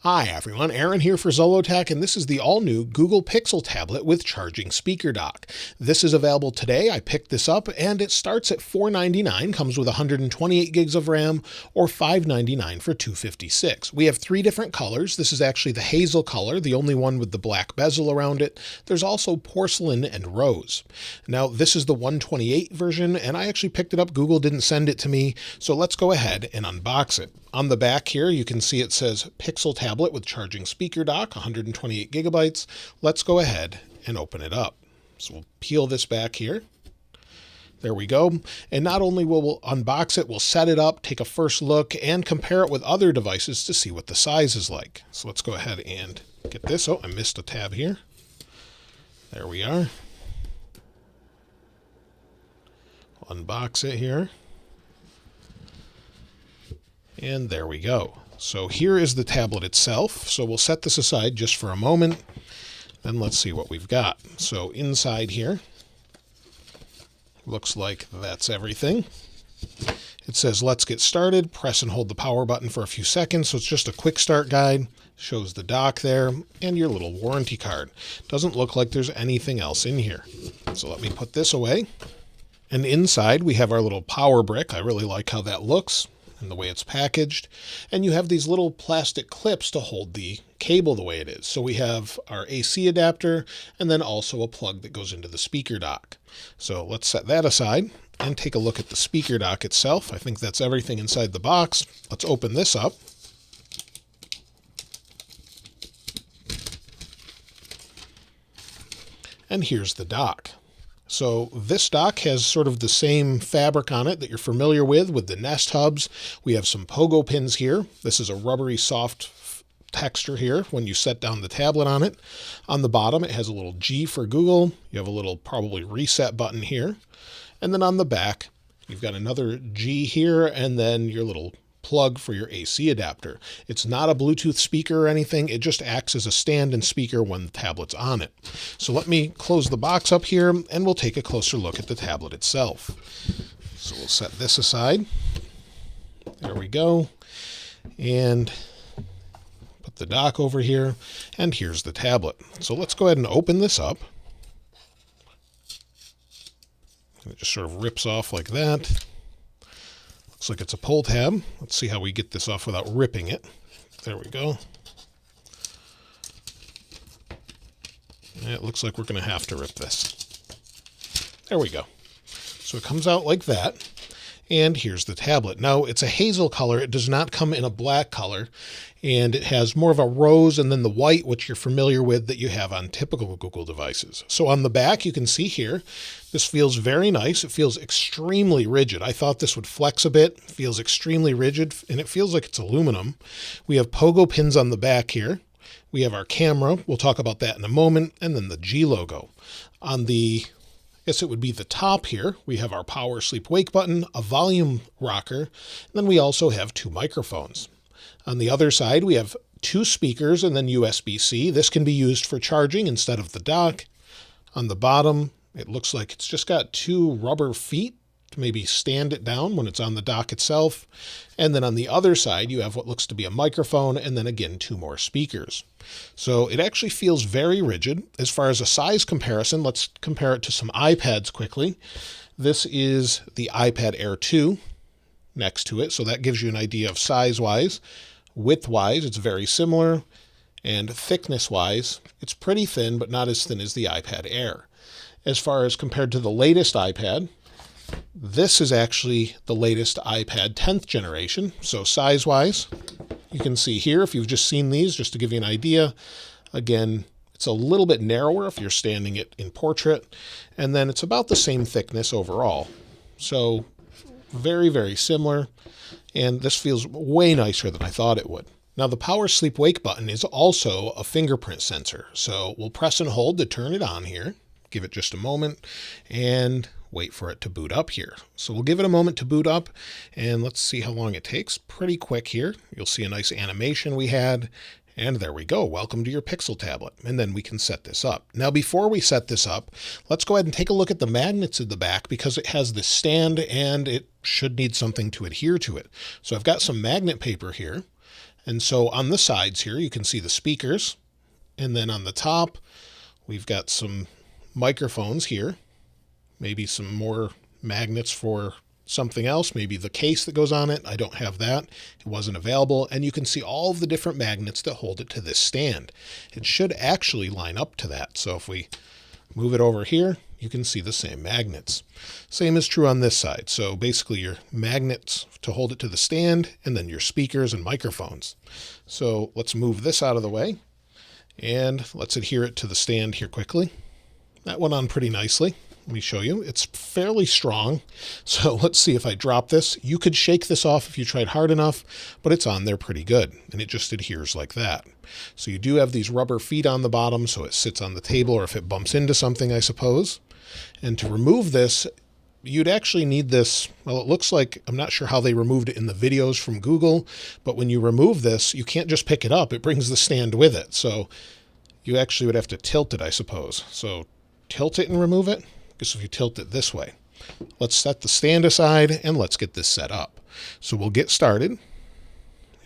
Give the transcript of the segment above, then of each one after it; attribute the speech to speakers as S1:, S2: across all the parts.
S1: Hi everyone, Aaron here for Zollotech, and this is the all-new Google Pixel tablet with charging speaker dock. This is available today. I picked this up and it starts at $499, comes with 128 gigs of RAM, or $599 for 256. We have three different colors. This is actually the Hazel color, the only one with the black bezel around it. There's also Porcelain and Rose. Now this is the 128 version, and I actually picked it up. Google didn't send it to me, so let's go ahead and unbox it. On the back here, you can see it says Pixel tablet with charging speaker dock, 128 gigabytes. Let's go ahead and open it up. So we'll peel this back here. There we go. And not only will we unbox it, we'll set it up, take a first look, and compare it with other devices to see what the size is like. So let's go ahead and get this. Oh, I missed a tab here. There we are. Unbox it here. And there we go. So here is the tablet itself. So we'll set this aside just for a moment. Then let's see what we've got. So inside here, looks like that's everything. It says, let's get started. Press and hold the power button for a few seconds. So it's just a quick start guide. Shows the dock there and your little warranty card. Doesn't look like there's anything else in here. So let me put this away. And inside we have our little power brick. I really like how that looks and the way it's packaged. And you have these little plastic clips to hold the cable the way it is. So we have our AC adapter and then also a plug that goes into the speaker dock. So let's set that aside and take a look at the speaker dock itself. I think that's everything inside the box. Let's open this up. And here's the dock. So this dock has sort of the same fabric on it that you're familiar with the Nest hubs. We have some pogo pins here. This is a rubbery soft texture here when you set down the tablet on it. On the bottom, it has a little G for Google. You have a little probably reset button here. And then on the back, you've got another G here and then your little plug for your AC adapter. It's not a Bluetooth speaker or anything. It just acts as a stand-in speaker when the tablet's on it. So let me close the box up here and we'll take a closer look at the tablet itself. So we'll set this aside. There we go. And put the dock over here. And here's the tablet. So let's go ahead and open this up. It just sort of rips off like that. Looks like it's a pull tab. Let's see how we get this off without ripping it. There we go. It looks like we're going to have to rip this. There we go. So it comes out like that. And here's the tablet. Now it's a hazel color. It does not come in a black color. And it has more of a rose and then the white, which you're familiar with that you have on typical Google devices. So on the back, you can see here, this feels very nice. It feels extremely rigid. I thought this would flex a bit. It feels extremely rigid and it feels like it's aluminum. We have pogo pins on the back here. We have our camera. We'll talk about that in a moment. And then the G logo. On the I guess it would be the top here. We have our power sleep wake button, a volume rocker, and then we also have two microphones. On the other side, we have two speakers and then USB-C. This can be used for charging instead of the dock. On the bottom, it looks like it's just got two rubber feet to maybe stand it down when it's on the dock itself. And then on the other side, you have what looks to be a microphone and then again, two more speakers. So it actually feels very rigid. As far as a size comparison, let's compare it to some iPads quickly. This is the iPad Air 2 next to it. So that gives you an idea of size-wise. Width-wise, it's very similar. And thickness-wise, it's pretty thin, but not as thin as the iPad Air. As far as compared to the latest iPad, this is actually the latest iPad 10th generation. So size-wise, you can see here, if you've just seen these, just to give you an idea, again, it's a little bit narrower if you're standing it in portrait, and then it's about the same thickness overall. So very, very similar, and this feels way nicer than I thought it would. Now the power sleep wake button is also a fingerprint sensor. So we'll press and hold to turn it on here. Give it just a moment and wait for it to boot up here. So we'll give it a moment to boot up and let's see how long it takes. Pretty quick here. You'll see a nice animation we had. And there we go. Welcome to your Pixel tablet. And then we can set this up. Now, before we set this up, let's go ahead and take a look at the magnets at the back because it has the stand and it should need something to adhere to it. So I've got some magnet paper here. And so on the sides here, you can see the speakers. And then on the top, we've got some microphones here, maybe some more magnets for something else, maybe the case that goes on it. I don't have that. It wasn't available. And you can see all of the different magnets that hold it to this stand. It should actually line up to that. So if we move it over here, you can see the same magnets. Same is true on this side. So basically your magnets to hold it to the stand, and then your speakers and microphones. So let's move this out of the way, and let's adhere it to the stand here quickly. That went on pretty nicely. Let me show you. It's fairly strong. So let's see if I drop this. You could shake this off if you tried hard enough, but it's on there pretty good, and it just adheres like that. So you do have these rubber feet on the bottom, so it sits on the table, or if it bumps into something, I suppose. And to remove this, you'd actually need this. Well, it looks like, I'm not sure how they removed it in the videos from Google, but when you remove this, you can't just pick it up. It brings the stand with it. So you actually would have to tilt it, I suppose. So tilt it and remove it. I guess if you tilt it this way. Let's set the stand aside and let's get this set up. So we'll get started.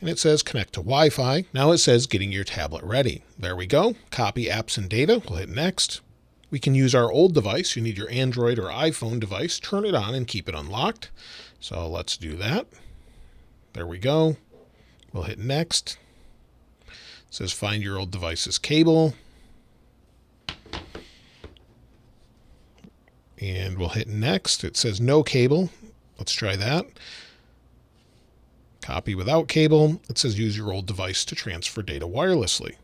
S1: And it says connect to Wi-Fi. Now it says getting your tablet ready. There we go. Copy apps and data. We'll hit next. We can use our old device. You need your Android or iPhone device. Turn it on and keep it unlocked. So let's do that. There we go. We'll hit next. It says find your old device's cable. And we'll hit next. It says no cable. Let's try that. Copy without cable. It says use your old device to transfer data wirelessly.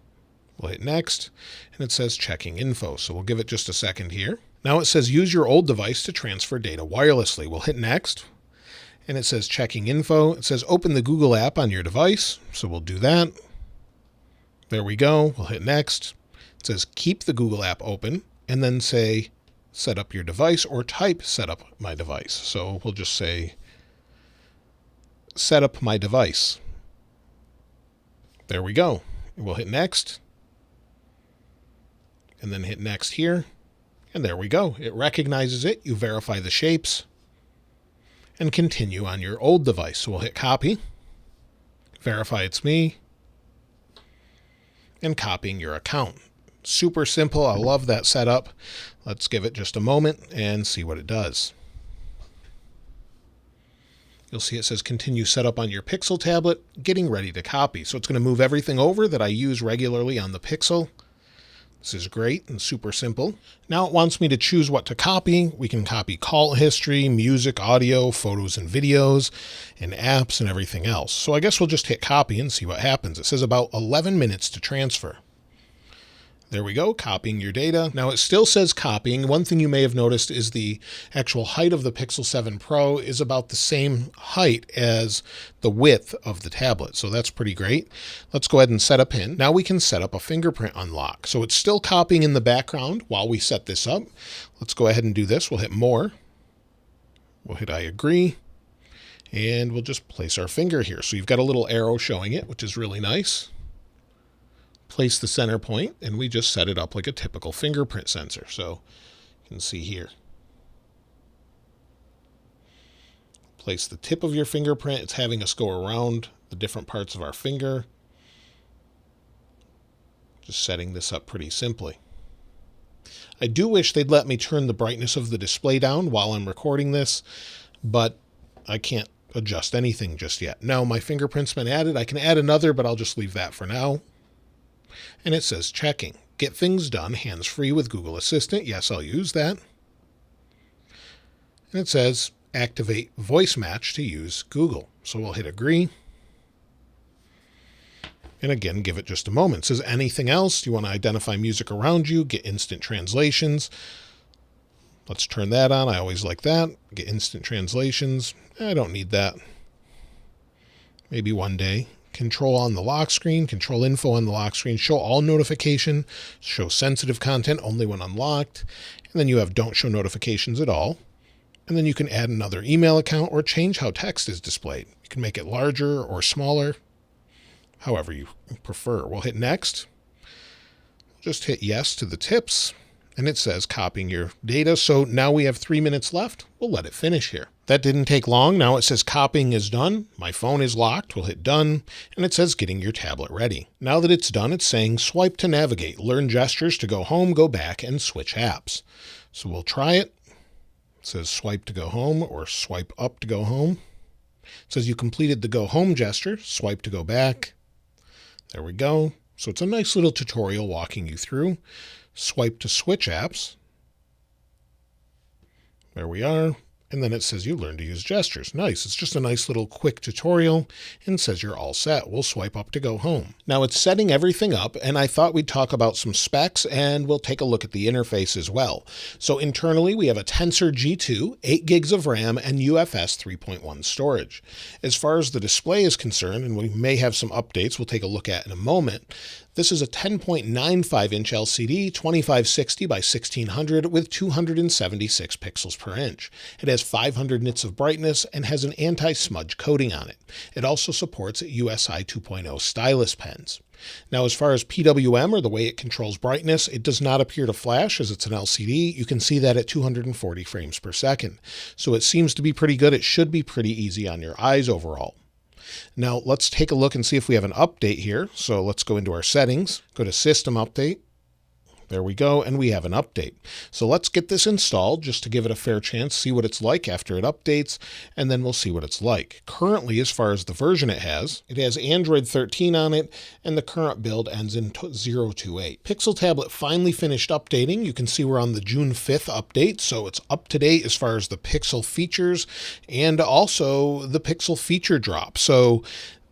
S1: We'll hit next, and it says checking info. So we'll give it just a second here. Now it says use your old device to transfer data wirelessly. We'll hit next, and it says checking info. It says open the Google app on your device. So we'll do that. There we go. We'll hit next. It says keep the Google app open, and then say set up your device, or type set up my device. So we'll just say set up my device. There we go. We'll hit next. And then hit next here. And there we go. It recognizes it. You verify the shapes and continue on your old device. So we'll hit copy, verify it's me, and copying your account. Super simple. I love that setup. Let's give it just a moment and see what it does. You'll see it says continue setup on your Pixel tablet, getting ready to copy. So it's going to move everything over that I use regularly on the Pixel. This is great and super simple. Now it wants me to choose what to copy. We can copy call history, music, audio, photos and videos, and apps and everything else. So I guess we'll just hit copy and see what happens. It says about 11 minutes to transfer. There we go, copying your data. Now it still says copying. One thing you may have noticed is the actual height of the Pixel 7 Pro is about the same height as the width of the tablet. So that's pretty great. Let's go ahead and set a pin. Now we can set up a fingerprint unlock. So it's still copying in the background while we set this up. Let's go ahead and do this. We'll hit more. We'll hit I agree. And we'll just place our finger here. So you've got a little arrow showing it, which is really nice. Place the center point, and we just set it up like a typical fingerprint sensor. So you can see here. Place the tip of your fingerprint. It's having us go around the different parts of our finger. Just setting this up pretty simply. I do wish they'd let me turn the brightness of the display down while I'm recording this, but I can't adjust anything just yet. Now my fingerprint's been added. I can add another, but I'll just leave that for now. And it says checking. Get things done hands-free with Google Assistant. Yes, I'll use that. And it says activate voice match to use Google. So we'll hit agree. And again, give it just a moment. It says anything else? Do you want to identify music around you? Get instant translations. Let's turn that on. I always like that. Get instant translations. I don't need that. Maybe one day. Control on the lock screen, control info on the lock screen, show all notification, show sensitive content only when unlocked, and then you have don't show notifications at all. And then you can add another email account or change how text is displayed. You can make it larger or smaller, however you prefer. We'll hit next. Just hit yes to the tips, and it says copying your data. So now we have 3 minutes left. We'll let it finish here. That didn't take long. Now it says copying is done. My phone is locked. We'll hit done, and it says getting your tablet ready. Now that it's done, it's saying swipe to navigate, learn gestures to go home, go back, and switch apps. So we'll try it. It says swipe to go home or swipe up to go home. It says you completed the go home gesture, swipe to go back. There we go. So it's a nice little tutorial walking you through. Swipe to switch apps. There we are. And then it says you learn to use gestures. Nice. It's just a nice little quick tutorial and says you're all set. We'll swipe up to go home. Now it's setting everything up, and I thought we'd talk about some specs, and we'll take a look at the interface as well. So internally, we have a Tensor G2, 8 gigs of RAM, and UFS 3.1 storage. As far as the display is concerned, and we may have some updates we'll take a look at in a moment, this is a 10.95-inch LCD, 2560 by 1600 with 276 pixels per inch. It has 500 nits of brightness and has an anti-smudge coating on it. It also supports USI 2.0 stylus pens. Now, as far as PWM, or the way it controls brightness, it does not appear to flash as it's an LCD. You can see that at 240 frames per second. So it seems to be pretty good. It should be pretty easy on your eyes overall. Now let's take a look and see if we have an update here. So let's go into our settings, go to System Update. There we go, and we have an update. So let's get this installed just to give it a fair chance, see what it's like after it updates, and then we'll see what it's like. Currently, as far as the version it has Android 13 on it, and the current build ends in 028. Pixel Tablet finally finished updating. You can see we're on the June 5th update, so it's up to date as far as the Pixel features and also the Pixel feature drop. So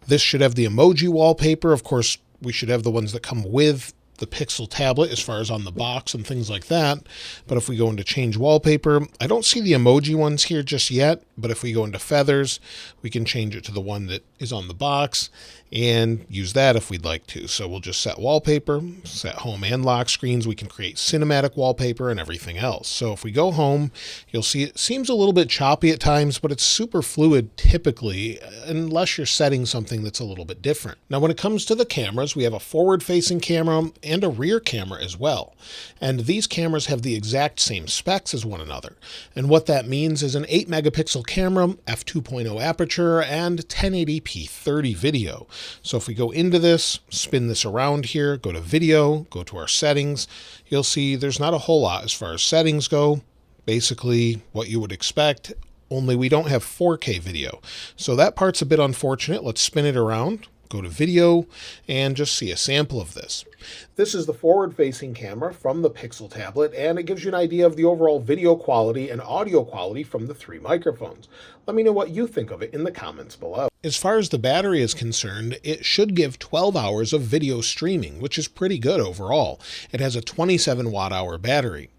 S1: this should have the emoji wallpaper. Of course, we should have the ones that come with the Pixel tablet as far as on the box and things like that. But if we go into change wallpaper, I don't see the emoji ones here just yet, but if we go into feathers, we can change it to the one that is on the box and use that if we'd like to. So we'll just set wallpaper, set home and lock screens. We can create cinematic wallpaper and everything else. So if we go home, you'll see it seems a little bit choppy at times, but it's super fluid typically, unless you're setting something that's a little bit different. Now, when it comes to the cameras, we have a forward-facing camera and a rear camera as well. And these cameras have the exact same specs as one another. And what that means is an 8 megapixel camera, f2.0 aperture, and 1080p 30 video. So if we go into this, spin this around here, go to video, go to our settings, you'll see there's not a whole lot as far as settings go. Basically what you would expect, only we don't have 4K video. So that part's a bit unfortunate. Let's spin it around. Go to video and just see a sample of this. This is the forward-facing camera from the Pixel tablet, and it gives you an idea of the overall video quality and audio quality from the 3 microphones. Let me know what you think of it in the comments below. As far as the battery is concerned, it should give 12 hours of video streaming, which is pretty good overall. It has a 27 watt-hour battery.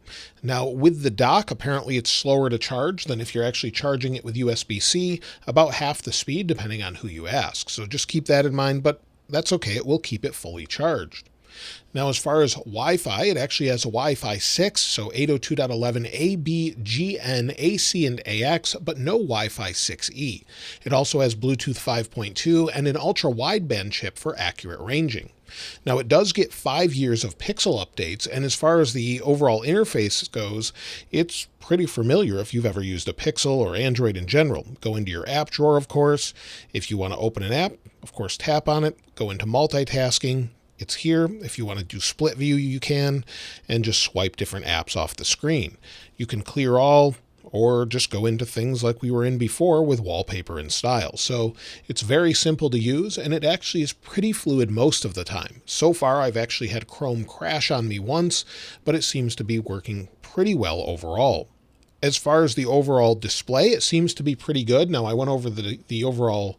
S1: Now, with the dock, apparently it's slower to charge than if you're actually charging it with USB-C, about half the speed depending on who you ask. So just keep that in mind, but that's okay. It will keep it fully charged. Now, as far as Wi-Fi, it actually has a Wi-Fi 6, so 802.11 AB, GN, AC, and AX, but no Wi-Fi 6E. It also has Bluetooth 5.2 and an ultra-wideband chip for accurate ranging. Now, it does get 5 years of Pixel updates, and as far as the overall interface goes, it's pretty familiar if you've ever used a Pixel or Android in general. Go into your app drawer, of course. If you want to open an app, of course, tap on it. Go into multitasking. It's here. If you want to do split view, you can, and just swipe different apps off the screen. You can clear all, or just go into things like we were in before with wallpaper and style. So it's very simple to use, and it actually is pretty fluid most of the time. So far, I've actually had Chrome crash on me once, but it seems to be working pretty well overall. As far as the overall display, it seems to be pretty good. Now, I went over the overall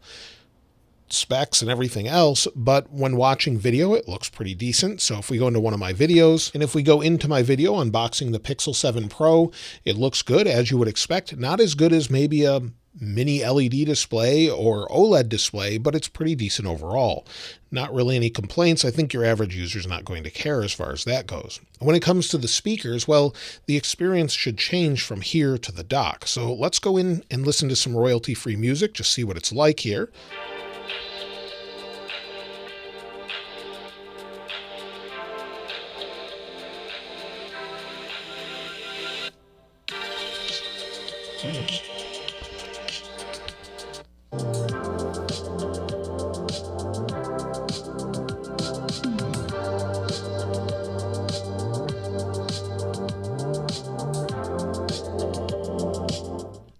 S1: specs and everything else, but when watching video, it looks pretty decent. So if we go into one of my videos, and if we go into my video unboxing the Pixel 7 Pro, it looks good as you would expect. Not as good as maybe a mini LED display or OLED display, but it's pretty decent overall. Not really any complaints. I think your average user is not going to care as far as that goes. When it comes to the speakers, well, the experience should change from here to the dock. So let's go in and listen to some royalty-free music, just see what it's like here.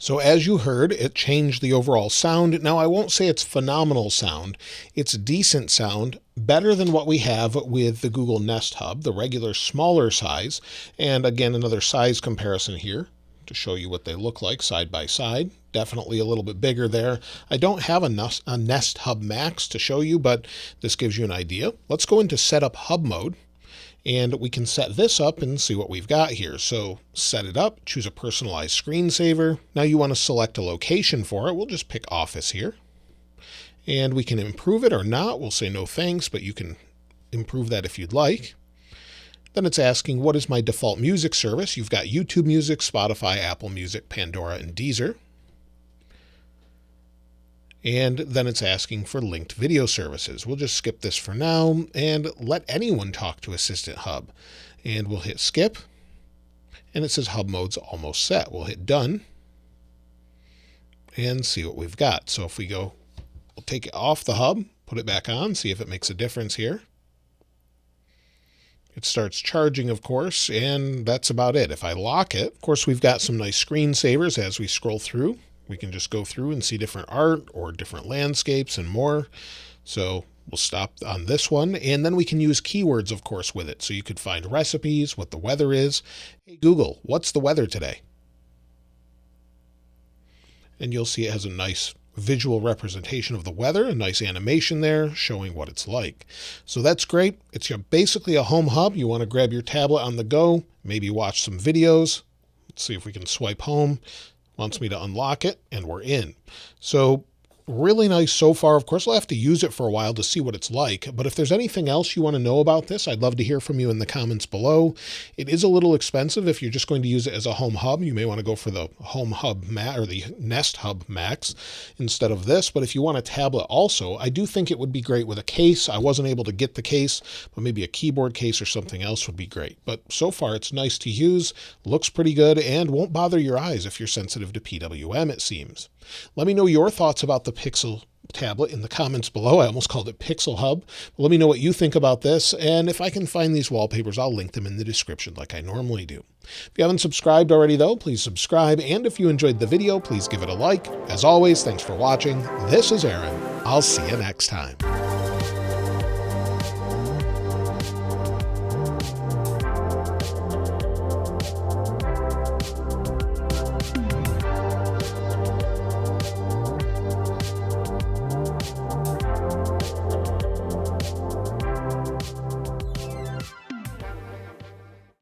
S1: So as you heard, it changed the overall sound. Now, I won't say it's phenomenal sound. It's decent sound, better than what we have with the Google Nest Hub, the regular smaller size. And again, another size comparison here to show you what they look like side by side. Definitely a little bit bigger there. I don't have a Nest Hub Max to show you, but this gives you an idea. Let's go into Setup Hub mode. And we can set this up and see what we've got here. So set it up, choose a personalized screensaver. Now you want to select a location for it. We'll just pick Office here. And we can improve it or not. We'll say no thanks, but you can improve that if you'd like. Then it's asking, what is my default music service? You've got YouTube Music, Spotify, Apple Music, Pandora, and Deezer. And then it's asking for linked video services. We'll just skip this for now and let anyone talk to Assistant Hub. And we'll hit skip. And it says Hub mode's almost set. We'll hit done and see what we've got. So if we go, we'll take it off the hub, put it back on, see if it makes a difference here. It starts charging, of course, and that's about it. If I lock it, of course, we've got some nice screensavers as we scroll through. We can just go through and see different art or different landscapes and more. So we'll stop on this one. And then we can use keywords, of course, with it. So you could find recipes, what the weather is. Hey, Google, what's the weather today? And you'll see it has a nice visual representation of the weather, a nice animation there showing what it's like. So that's great. It's basically a home hub. You want to grab your tablet on the go, maybe watch some videos. Let's see if we can swipe home. Wants me to unlock it, and we're in. So really nice so far. Of course, I'll have to use it for a while to see what it's like. But if there's anything else you want to know about this, I'd love to hear from you in the comments below. It is a little expensive if you're just going to use it as a home hub. You may want to go for the Home Hub Max or the Nest Hub Max instead of this. But if you want a tablet also, I do think it would be great with a case. I wasn't able to get the case, but maybe a keyboard case or something else would be great. But so far, it's nice to use, looks pretty good, and won't bother your eyes if you're sensitive to PWM, it seems. Let me know your thoughts about the Pixel tablet in the comments below. I almost called it Pixel Hub. Let me know what you think about this, and if I can find these wallpapers, I'll link them in the description like I normally do. If you haven't subscribed already, though, please subscribe, and if you enjoyed the video, please give it a like. As always, thanks for watching. This is Aaron. I'll see you next time.